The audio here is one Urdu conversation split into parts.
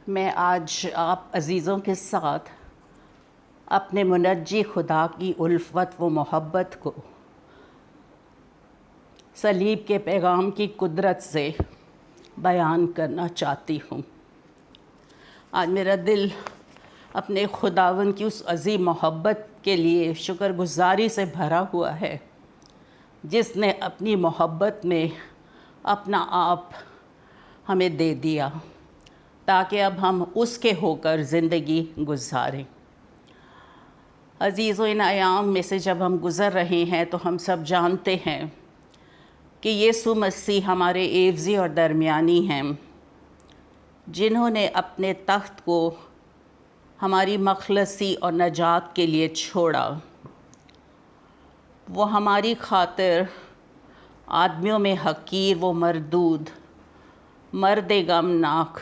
میں آج آپ عزیزوں کے ساتھ اپنے منجی خدا کی الفت و محبت کو صلیب کے پیغام کی قدرت سے بیان کرنا چاہتی ہوں۔ آج میرا دل اپنے خداوند کی اس عظیم محبت کے لیے شکر گزاری سے بھرا ہوا ہے، جس نے اپنی محبت میں اپنا آپ ہمیں دے دیا تاکہ اب ہم اس کے ہو کر زندگی گزاریں۔ عزیزوں، ان ایام میں سے جب ہم گزر رہے ہیں تو ہم سب جانتے ہیں کہ یسوع مسیح ہمارے عیوزی اور درمیانی ہیں، جنہوں نے اپنے تخت کو ہماری مخلصی اور نجات کے لیے چھوڑا۔ وہ ہماری خاطر آدمیوں میں حقیر و مردود، مرد غمناک،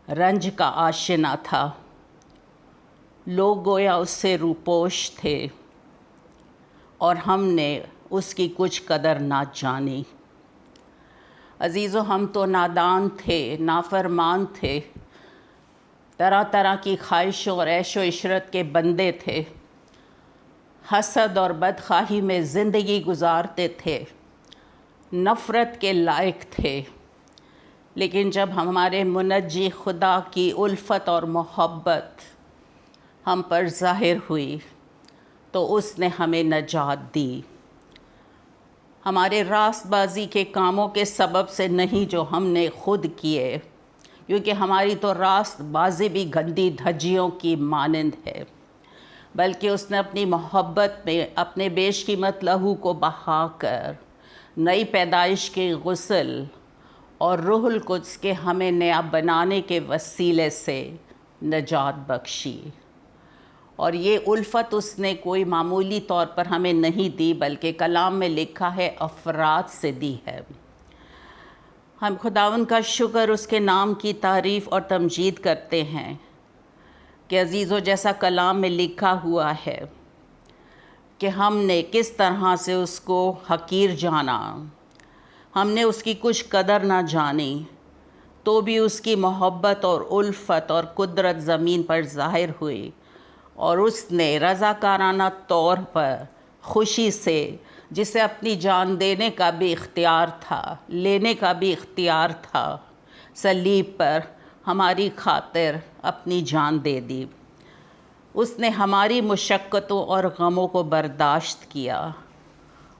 رنج کا آشنا تھا۔ لوگ گویا اس سے روپوش تھے اور ہم نے اس کی کچھ قدر نہ جانی۔ عزیزو، ہم تو نادان تھے، نافرمان تھے، طرح طرح کی خواہشوں اور عیش و عشرت کے بندے تھے، حسد اور بدخواہی میں زندگی گزارتے تھے، نفرت کے لائق تھے۔ لیکن جب ہمارے منجی خدا کی الفت اور محبت ہم پر ظاہر ہوئی تو اس نے ہمیں نجات دی۔ ہمارے راست بازی کے کاموں کے سبب سے نہیں جو ہم نے خود کیے، کیونکہ ہماری تو راست بازی بھی گندی دھجیوں کی مانند ہے، بلکہ اس نے اپنی محبت میں اپنے بیش قیمت لہو کو بہا کر نئی پیدائش کے غسل اور روح القدس کے ہمیں نیا بنانے کے وسیلے سے نجات بخشی۔ اور یہ الفت اس نے کوئی معمولی طور پر ہمیں نہیں دی، بلکہ کلام میں لکھا ہے افراد سے دی ہے۔ ہم خداوند کا شکر، اس کے نام کی تعریف اور تمجید کرتے ہیں کہ عزیزو، جیسا کلام میں لکھا ہوا ہے کہ ہم نے کس طرح سے اس کو حقیر جانا، ہم نے اس کی کچھ قدر نہ جانی، تو بھی اس کی محبت اور الفت اور قدرت زمین پر ظاہر ہوئی، اور اس نے رضاکارانہ طور پر خوشی سے، جسے اپنی جان دینے کا بھی اختیار تھا، لینے کا بھی اختیار تھا، صلیب پر ہماری خاطر اپنی جان دے دی۔ اس نے ہماری مشقتوں اور غموں کو برداشت کیا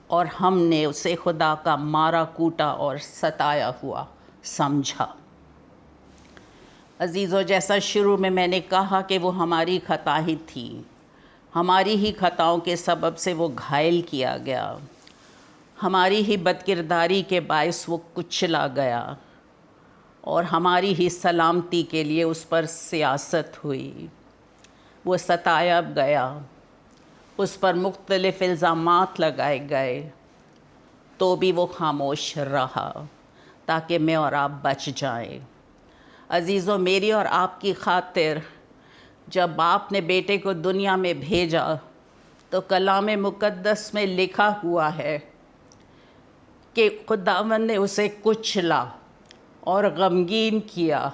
اور ہم نے اسے خدا کا مارا کوٹا اور ستایا ہوا سمجھا۔ عزیزو، جیسا شروع میں نے کہا کہ وہ ہماری خطا ہی تھی، ہماری ہی خطاؤں کے سبب سے وہ گھائل کیا گیا، ہماری ہی بدکرداری کے باعث وہ کچلا گیا، اور ہماری ہی سلامتی کے لیے اس پر سیاست ہوئی۔ وہ ستایا گیا، اس پر مختلف الزامات لگائے گئے، تو بھی وہ خاموش رہا تاکہ میں اور آپ بچ جائیں۔ عزیزو، میری اور آپ کی خاطر جب باپ نے بیٹے کو دنیا میں بھیجا تو کلام مقدس میں لکھا ہوا ہے کہ خداوند نے اسے کچلا اور غمگین کیا،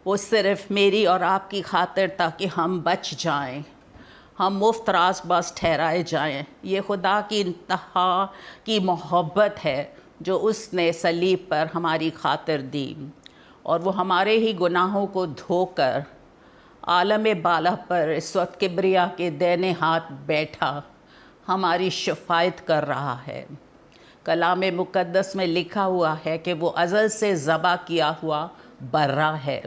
وہ صرف میری اور آپ کی خاطر تاکہ ہم بچ جائیں، ہم مفت راست باز ٹھہرائے جائیں۔ یہ خدا کی انتہا کی محبت ہے جو اس نے صلیب پر ہماری خاطر دی، اور وہ ہمارے ہی گناہوں کو دھو کر عالم بالا پر اس وقت کبریا کے دائیں ہاتھ بیٹھا ہماری شفاعت کر رہا ہے۔ کلام مقدس میں لکھا ہوا ہے کہ وہ ازل سے ذبح کیا ہوا برہ ہے۔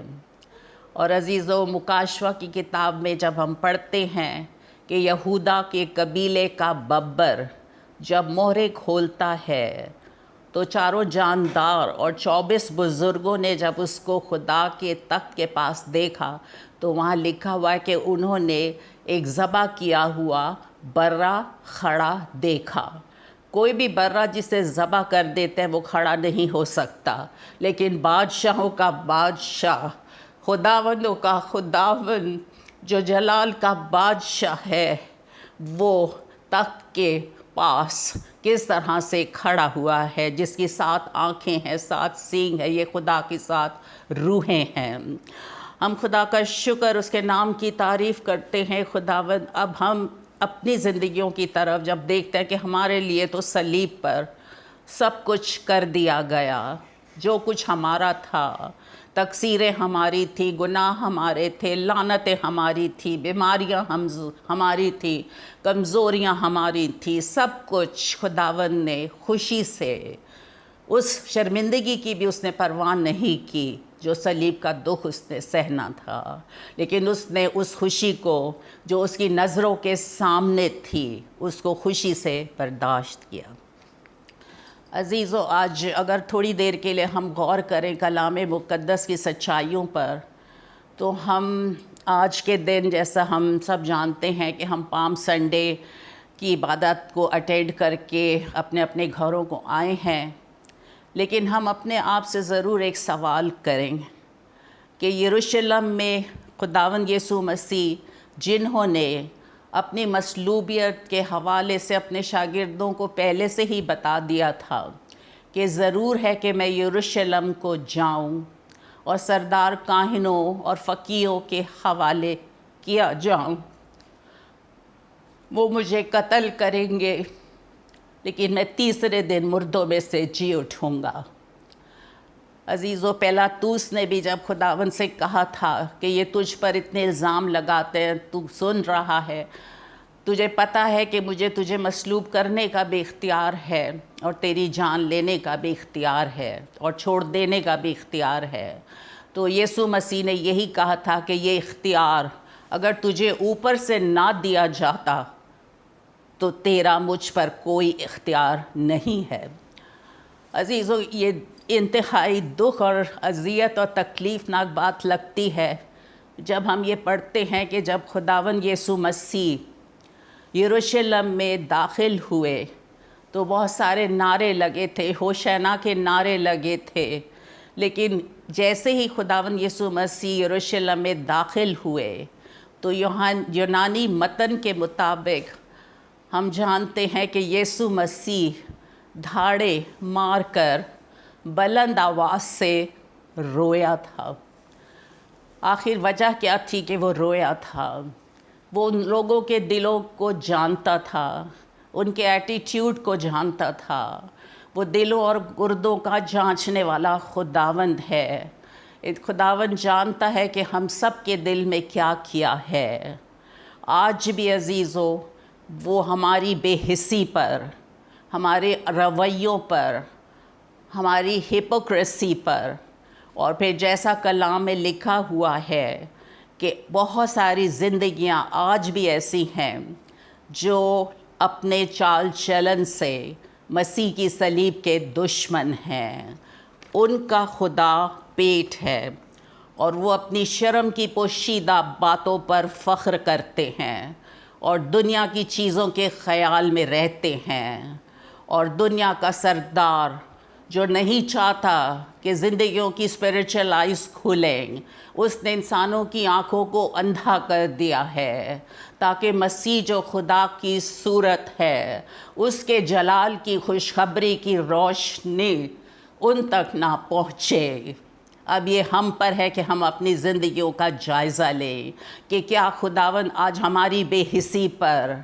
اور عزیزو، مکاشفہ کی کتاب میں جب ہم پڑھتے ہیں کہ یہودا کے قبیلے کا ببر جب مہرے کھولتا ہے تو چاروں جاندار اور 24 بزرگوں نے جب اس کو خدا کے تخت کے پاس دیکھا تو وہاں لکھا ہوا ہے کہ انہوں نے ایک ذبح کیا ہوا برہ کھڑا دیکھا۔ کوئی بھی برہ جسے ذبح کر دیتے ہیں وہ کھڑا نہیں ہو سکتا، لیکن بادشاہوں کا بادشاہ، خداوندوں کا خداوند، جو جلال کا بادشاہ ہے، وہ تخت کے پاس کس طرح سے کھڑا ہوا ہے، جس کی 7 آنکھیں ہیں، 7 سینگ ہے، یہ خدا کی 7 روحیں ہیں۔ ہم خدا کا شکر، اس کے نام کی تعریف کرتے ہیں۔ خداوند اب ہم اپنی زندگیوں کی طرف جب دیکھتے ہیں کہ ہمارے لیے تو صلیب پر سب کچھ کر دیا گیا، جو کچھ ہمارا تھا، تقصیریں ہماری تھی، گناہ ہمارے تھے، لعنتیں ہماری تھی، بیماریاں ہماری تھی، کمزوریاں ہماری تھی، سب کچھ خداوند نے خوشی سے، اس شرمندگی کی بھی اس نے پرواہ نہیں کی جو صلیب کا دکھ اس نے سہنا تھا، لیکن اس نے اس خوشی کو جو اس کی نظروں کے سامنے تھی، اس کو خوشی سے برداشت کیا۔ عزیزو، آج اگر تھوڑی دیر کے لیے ہم غور کریں کلام مقدس کی سچائیوں پر، تو ہم آج کے دن، جیسا ہم سب جانتے ہیں کہ ہم پام سنڈے کی عبادت کو اٹینڈ کر کے اپنے اپنے گھروں کو آئے ہیں، لیکن ہم اپنے آپ سے ضرور ایک سوال کریں کہ یروشلم میں خداوند یسوع مسیح، جنہوں نے اپنی مصلوبیت کے حوالے سے اپنے شاگردوں کو پہلے سے ہی بتا دیا تھا کہ ضرور ہے کہ میں یروشلم کو جاؤں اور سردار کاہنوں اور فقیہوں کے حوالے کیا جاؤں، وہ مجھے قتل کریں گے لیکن میں تیسرے دن مردوں میں سے جی اٹھوں گا۔ عزیزو، پیلاطوس نے بھی جب خداوند سے کہا تھا کہ یہ تجھ پر اتنے الزام لگاتے ہیں، تو سن رہا ہے، تجھے پتہ ہے کہ مجھے تجھے مصلوب کرنے کا بھی اختیار ہے اور تیری جان لینے کا بھی اختیار ہے اور چھوڑ دینے کا بھی اختیار ہے، تو یسوع مسیح نے یہی کہا تھا کہ یہ اختیار اگر تجھے اوپر سے نہ دیا جاتا تو تیرا مجھ پر کوئی اختیار نہیں ہے۔ عزیزو، یہ انتہائی دکھ اور اذیت اور تکلیف ناک بات لگتی ہے جب ہم یہ پڑھتے ہیں کہ جب خداوند یسوع مسیح یروشلم میں داخل ہوئے تو بہت سارے نعرے لگے تھے، ہوشینا کے نعرے لگے تھے، لیکن جیسے ہی خداوند یسوع مسیح یروشلم میں داخل ہوئے تو یونانی متن کے مطابق ہم جانتے ہیں کہ یسوع مسیح دھاڑے مار کر بلند آواز سے رویا تھا۔ آخر وجہ کیا تھی کہ وہ رویا تھا؟ وہ ان لوگوں کے دلوں کو جانتا تھا، ان کے ایٹیٹیوڈ کو جانتا تھا۔ وہ دلوں اور گردوں کا جانچنے والا خداوند ہے۔ خداوند جانتا ہے کہ ہم سب کے دل میں کیا کیا ہے۔ آج بھی عزیزو، وہ ہماری بے حسی پر، ہمارے رویوں پر، ہماری ہپوکریسی پر، اور پھر جیسا کلام میں لکھا ہوا ہے کہ بہت ساری زندگیاں آج بھی ایسی ہیں جو اپنے چال چلن سے مسیح کی صلیب کے دشمن ہیں۔ ان کا خدا پیٹ ہے اور وہ اپنی شرم کی پوشیدہ باتوں پر فخر کرتے ہیں اور دنیا کی چیزوں کے خیال میں رہتے ہیں، اور دنیا کا سردار جو نہیں چاہتا کہ زندگیوں کی اسپریچل آئیز کھلیں، اس نے انسانوں کی آنکھوں کو اندھا کر دیا ہے تاکہ مسیح جو خدا کی صورت ہے، اس کے جلال کی خوشخبری کی روشنی ان تک نہ پہنچے۔ اب یہ ہم پر ہے کہ ہم اپنی زندگیوں کا جائزہ لیں کہ کیا خداوند آج ہماری بے حسی پر،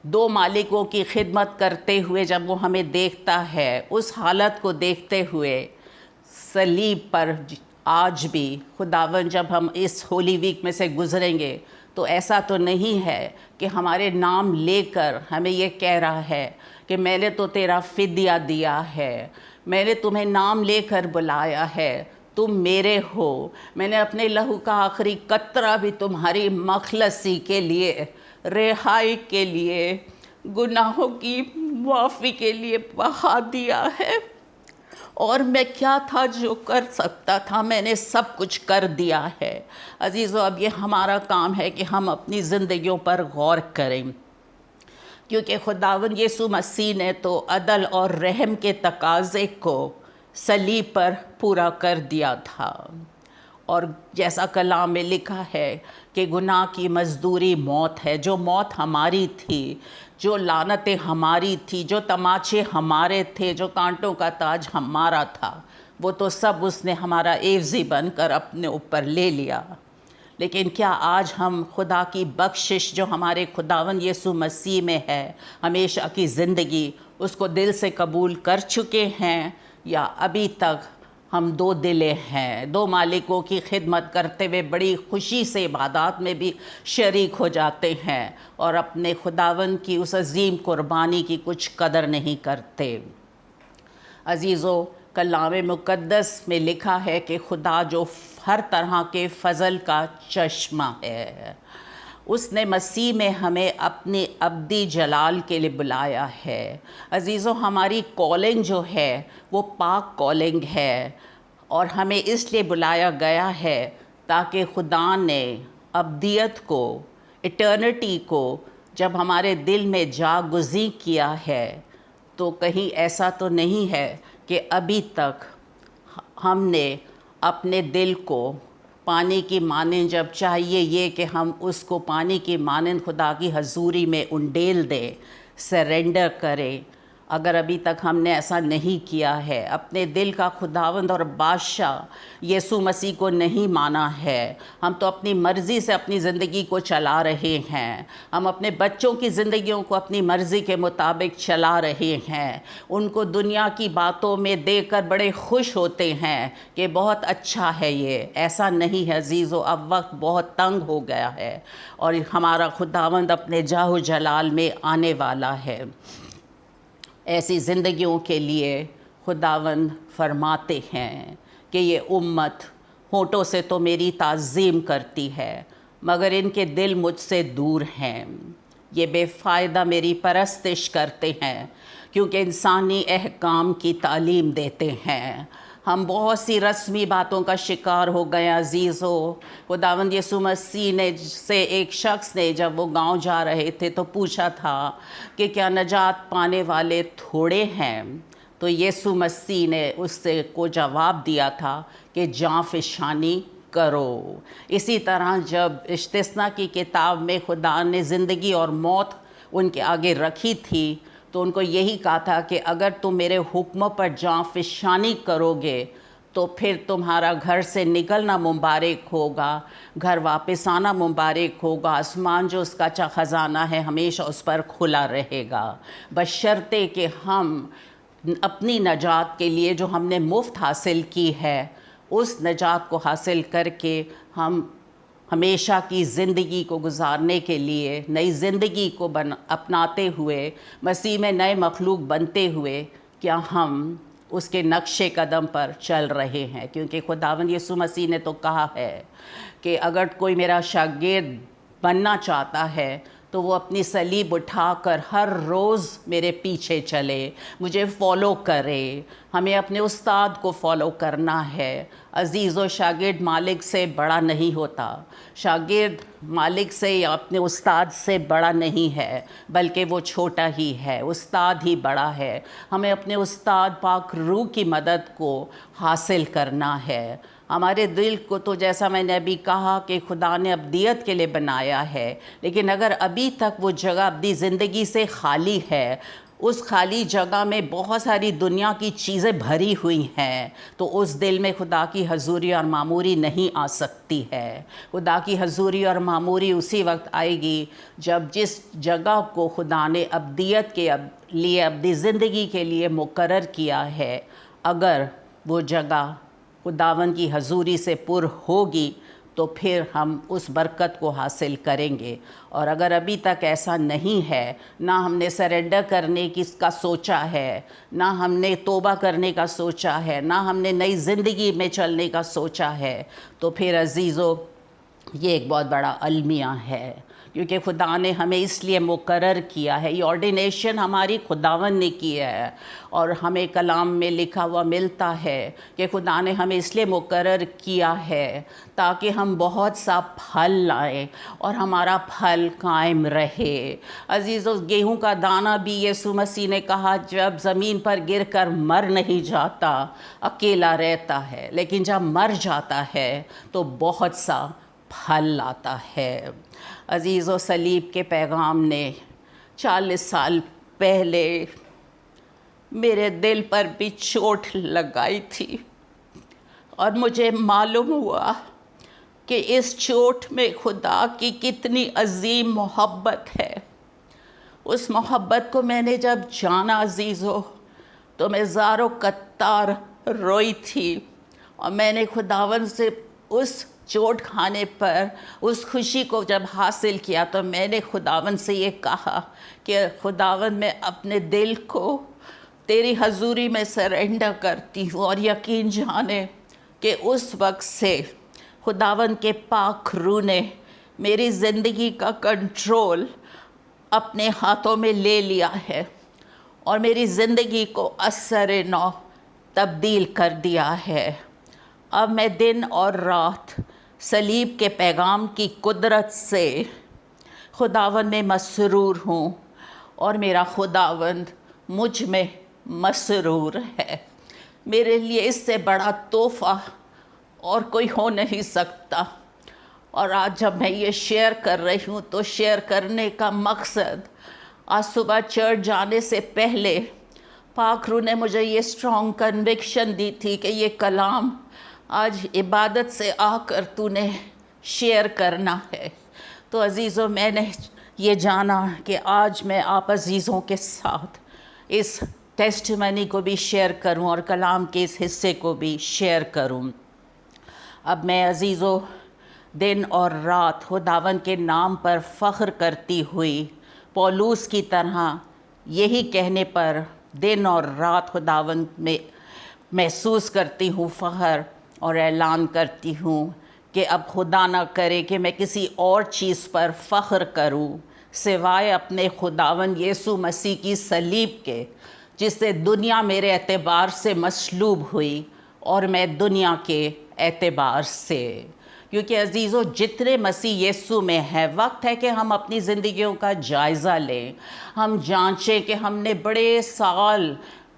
2 مالکوں کی خدمت کرتے ہوئے جب وہ ہمیں دیکھتا ہے، اس حالت کو دیکھتے ہوئے صلیب پر آج بھی خداوند جب ہم اس ہولی ویک میں سے گزریں گے تو ایسا تو نہیں ہے کہ ہمارے نام لے کر ہمیں یہ کہہ رہا ہے کہ میں نے تو تیرا فدیہ دیا ہے، میں نے تمہیں نام لے کر بلایا ہے، تم میرے ہو، میں نے اپنے لہو کا آخری قطرہ بھی تمہاری مخلصی کے لیے، رہائی کے لیے، گناہوں کی معافی کے لیے بہا دیا ہے، اور میں کیا تھا جو کر سکتا تھا، میں نے سب کچھ کر دیا ہے۔ عزیزو، اب یہ ہمارا کام ہے کہ ہم اپنی زندگیوں پر غور کریں، کیونکہ خداوند یسوع مسیح نے تو عدل اور رحم کے تقاضے کو صلیب پر پورا کر دیا تھا، اور جیسا کلام میں لکھا ہے کہ گناہ کی مزدوری موت ہے، جو موت ہماری تھی، جو لعنتیں ہماری تھی، جو تماچے ہمارے تھے، جو کانٹوں کا تاج ہمارا تھا، وہ تو سب اس نے ہمارا عوضی بن کر اپنے اوپر لے لیا۔ لیکن کیا آج ہم خدا کی بخشش جو ہمارے خداوند یسوع مسیح میں ہے، ہمیشہ کی زندگی، اس کو دل سے قبول کر چکے ہیں، یا ابھی تک ہم دو دلے ہیں، دو مالکوں کی خدمت کرتے ہوئے بڑی خوشی سے عبادات میں بھی شریک ہو جاتے ہیں اور اپنے خداوند کی اس عظیم قربانی کی کچھ قدر نہیں کرتے؟ عزیزو، کلام مقدس میں لکھا ہے کہ خدا جو ہر طرح کے فضل کا چشمہ ہے، اس نے مسیح میں ہمیں اپنی ابدی جلال کے لیے بلایا ہے۔ عزیزو، ہماری کالنگ جو ہے وہ پاک کالنگ ہے، اور ہمیں اس لیے بلایا گیا ہے تاکہ خدا نے ابدیت کو، ایٹرنٹی کو جب ہمارے دل میں جاگزیں کیا ہے، تو کہیں ایسا تو نہیں ہے کہ ابھی تک ہم نے اپنے دل کو پانی کی مانند، جب چاہیے یہ کہ ہم اس کو پانی کی مانند خدا کی حضوری میں انڈیل دیں، سرنڈر کریں، اگر ابھی تک ہم نے ایسا نہیں کیا ہے، اپنے دل کا خداوند اور بادشاہ یسوع مسیح کو نہیں مانا ہے، ہم تو اپنی مرضی سے اپنی زندگی کو چلا رہے ہیں، ہم اپنے بچوں کی زندگیوں کو اپنی مرضی کے مطابق چلا رہے ہیں، ان کو دنیا کی باتوں میں دیکھ کر بڑے خوش ہوتے ہیں کہ بہت اچھا ہے یہ۔ ایسا نہیں ہے عزیزو، اب وقت بہت تنگ ہو گیا ہے اور ہمارا خداوند اپنے جاہ و جلال میں آنے والا ہے۔ ایسی زندگیوں کے لیے خداوند فرماتے ہیں کہ یہ امت ہونٹوں سے تو میری تعظیم کرتی ہے، مگر ان کے دل مجھ سے دور ہیں، یہ بے فائدہ میری پرستش کرتے ہیں، کیونکہ انسانی احکام کی تعلیم دیتے ہیں۔ ہم بہت سی رسمی باتوں کا شکار ہو گئے عزیزو۔ خداوند یسوع مسیح نے سے ایک شخص نے جب وہ گاؤں جا رہے تھے تو پوچھا تھا کہ کیا نجات پانے والے تھوڑے ہیں؟ تو یسوع مسیح نے اس سے کو جواب دیا تھا کہ جاں فشانی کرو۔ اسی طرح جب استثنا کی کتاب میں خدا نے زندگی اور موت ان کے آگے رکھی تھی تو ان کو یہی کہا تھا کہ اگر تم میرے حکموں پر جاں فشانی کرو گے تو پھر تمہارا گھر سے نکلنا مبارک ہوگا، گھر واپس آنا مبارک ہوگا، آسمان جو اس کا خزانہ ہے ہمیشہ اس پر کھلا رہے گا، بشرطے کہ ہم اپنی نجات کے لیے جو ہم نے مفت حاصل کی ہے، اس نجات کو حاصل کر کے ہم ہمیشہ کی زندگی کو گزارنے کے لیے، نئی زندگی کو اپناتے ہوئے، مسیح میں نئے مخلوق بنتے ہوئے، کیا ہم اس کے نقش قدم پر چل رہے ہیں؟ کیونکہ خداوند یسوع مسیح نے تو کہا ہے کہ اگر کوئی میرا شاگرد بننا چاہتا ہے تو وہ اپنی صلیب اٹھا کر ہر روز میرے پیچھے چلے، مجھے فالو کرے۔ ہمیں اپنے استاد کو فالو کرنا ہے۔ عزیز و شاگرد مالک سے بڑا نہیں ہوتا، شاگرد مالک سے یا اپنے استاد سے بڑا نہیں ہے، بلکہ وہ چھوٹا ہی ہے، استاد ہی بڑا ہے۔ ہمیں اپنے استاد پاک روح کی مدد کو حاصل کرنا ہے۔ ہمارے دل کو تو جیسا میں نے ابھی کہا کہ خدا نے ابدیت کے لیے بنایا ہے، لیکن اگر ابھی تک وہ جگہ ابدی زندگی سے خالی ہے، اس خالی جگہ میں بہت ساری دنیا کی چیزیں بھری ہوئی ہیں، تو اس دل میں خدا کی حضوری اور معموری نہیں آ سکتی ہے۔ خدا کی حضوری اور معموری اسی وقت آئے گی جب جس جگہ کو خدا نے ابدیت کے لیے، ابدی زندگی کے لیے مقرر کیا ہے، اگر وہ جگہ خداوند کی حضوری سے پر ہوگی تو پھر ہم اس برکت کو حاصل کریں گے۔ اور اگر ابھی تک ایسا نہیں ہے، نہ ہم نے سرنڈر کرنے کا سوچا ہے، نہ ہم نے توبہ کرنے کا سوچا ہے، نہ ہم نے نئی زندگی میں چلنے کا سوچا ہے، تو پھر عزیزو یہ ایک بہت بڑا المیہ ہے۔ کیونکہ خدا نے ہمیں اس لیے مقرر کیا ہے، یہ آرڈینیشن ہماری خداوند نے کی ہے، اور ہمیں کلام میں لکھا ہوا ملتا ہے کہ خدا نے ہمیں اس لیے مقرر کیا ہے تاکہ ہم بہت سا پھل لائیں اور ہمارا پھل قائم رہے۔ عزیزو، گیہوں کا دانہ بھی یسوع مسیح نے کہا جب زمین پر گر کر مر نہیں جاتا اکیلا رہتا ہے، لیکن جب مر جاتا ہے تو بہت سا پھل لاتا ہے۔ عزیزو، صلیب کے پیغام نے 40 سال پہلے میرے دل پر بھی چوٹ لگائی تھی، اور مجھے معلوم ہوا کہ اس چوٹ میں خدا کی کتنی عظیم محبت ہے۔ اس محبت کو میں نے جب جانا عزیزو تو میں زاروں قطار روئی تھی، اور میں نے خداوند سے اس چوٹ کھانے پر اس خوشی کو جب حاصل کیا تو میں نے خداوند سے یہ کہا کہ خداوند، میں اپنے دل کو تیری حضوری میں سرنڈر کرتی ہوں، اور یقین جانے کہ اس وقت سے خداوند کے پاک روح نے میری زندگی کا کنٹرول اپنے ہاتھوں میں لے لیا ہے، اور میری زندگی کو اثر نو تبدیل کر دیا ہے۔ اب میں دن اور رات صلیب کے پیغام کی قدرت سے خداوند میں مسرور ہوں، اور میرا خداوند مجھ میں مسرور ہے۔ میرے لیے اس سے بڑا تحفہ اور کوئی ہو نہیں سکتا۔ اور آج جب میں یہ شیئر کر رہی ہوں تو شیئر کرنے کا مقصد، آج صبح چرچ جانے سے پہلے پاک روح نے مجھے یہ اسٹرانگ کنوکشن دی تھی کہ یہ کلام آج عبادت سے آ کر تو نے شیئر کرنا ہے۔ تو عزیزوں، میں نے یہ جانا کہ آج میں آپ عزیزوں کے ساتھ اس ٹیسٹیمنی کو بھی شیئر کروں اور کلام کے اس حصے کو بھی شیئر کروں۔ اب میں عزیزوں دن اور رات خداوند کے نام پر فخر کرتی ہوئی پولوس کی طرح یہی کہنے پر دن اور رات خداوند میں محسوس کرتی ہوں فخر، اور اعلان کرتی ہوں کہ اب خدا نہ کرے کہ میں کسی اور چیز پر فخر کروں سوائے اپنے خداوند یسوع مسیح کی صلیب کے، جس سے دنیا میرے اعتبار سے مصلوب ہوئی اور میں دنیا کے اعتبار سے۔ کیونکہ عزیزو، جتنے مسیح یسوع میں ہے، وقت ہے کہ ہم اپنی زندگیوں کا جائزہ لیں، ہم جانچیں کہ ہم نے بڑے سال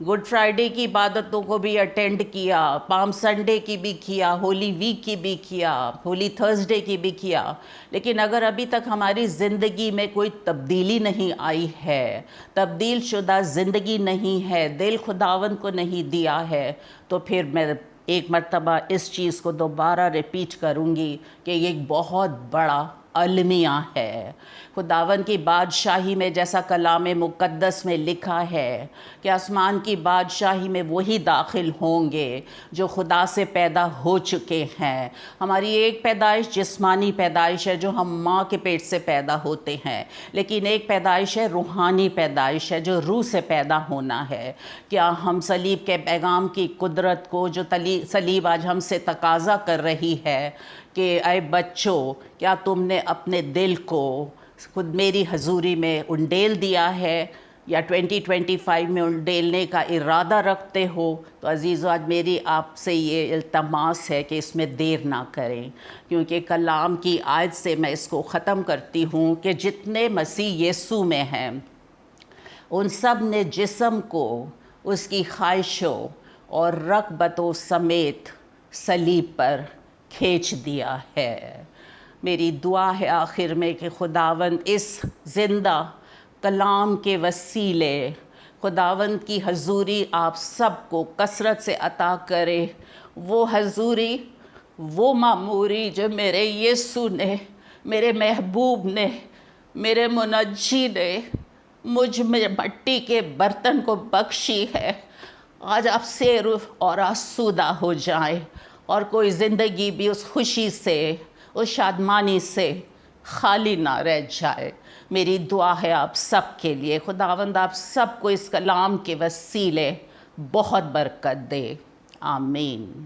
گڈ فرائیڈے کی عبادتوں کو بھی اٹینڈ کیا، پام سنڈے کی بھی کیا، ہولی ویک کی بھی کیا، ہولی تھرسڈے کی بھی کیا، لیکن اگر ابھی تک ہماری زندگی میں کوئی تبدیلی نہیں آئی ہے، تبدیل شدہ زندگی نہیں ہے، دل خداوند کو نہیں دیا ہے، تو پھر میں ایک مرتبہ اس چیز کو دوبارہ ریپیٹ کروں گی کہ یہ ایک بہت بڑا المیہ ہے۔ خداوند کی بادشاہی میں، جیسا کلام مقدس میں لکھا ہے کہ آسمان کی بادشاہی میں وہی داخل ہوں گے جو خدا سے پیدا ہو چکے ہیں۔ ہماری ایک پیدائش جسمانی پیدائش ہے جو ہم ماں کے پیٹ سے پیدا ہوتے ہیں، لیکن ایک پیدائش ہے روحانی پیدائش ہے جو روح سے پیدا ہونا ہے۔ کیا ہم صلیب کے پیغام کی قدرت کو، جو صلیب آج ہم سے تقاضا کر رہی ہے کہ اے بچوں، کیا تم نے اپنے دل کو خود میری حضوری میں انڈیل دیا ہے یا 2025 میں انڈیلنے کا ارادہ رکھتے ہو؟ تو عزیزو، آج میری آپ سے یہ التماس ہے کہ اس میں دیر نہ کریں، کیونکہ کلام کی آیت سے میں اس کو ختم کرتی ہوں کہ جتنے مسیح یسوع میں ہیں ان سب نے جسم کو اس کی خواہشوں اور رغبتوں سمیت صلیب پر کھینچ دیا ہے۔ میری دعا ہے آخر میں کہ خداوند اس زندہ کلام کے وسیلے خداوند کی حضوری آپ سب کو کثرت سے عطا کرے، وہ حضوری، وہ معموری جو میرے یسوع نے، میرے محبوب نے، میرے منجی نے مجھ میں مٹی کے برتن کو بخشی ہے، آج آپ سیر اور آسودہ ہو جائیں، اور کوئی زندگی بھی اس خوشی سے، اس شادمانی سے خالی نہ رہ جائے۔ میری دعا ہے آپ سب کے لیے، خداوند آپ سب کو اس کلام کے وسیلے بہت برکت دے۔ آمین۔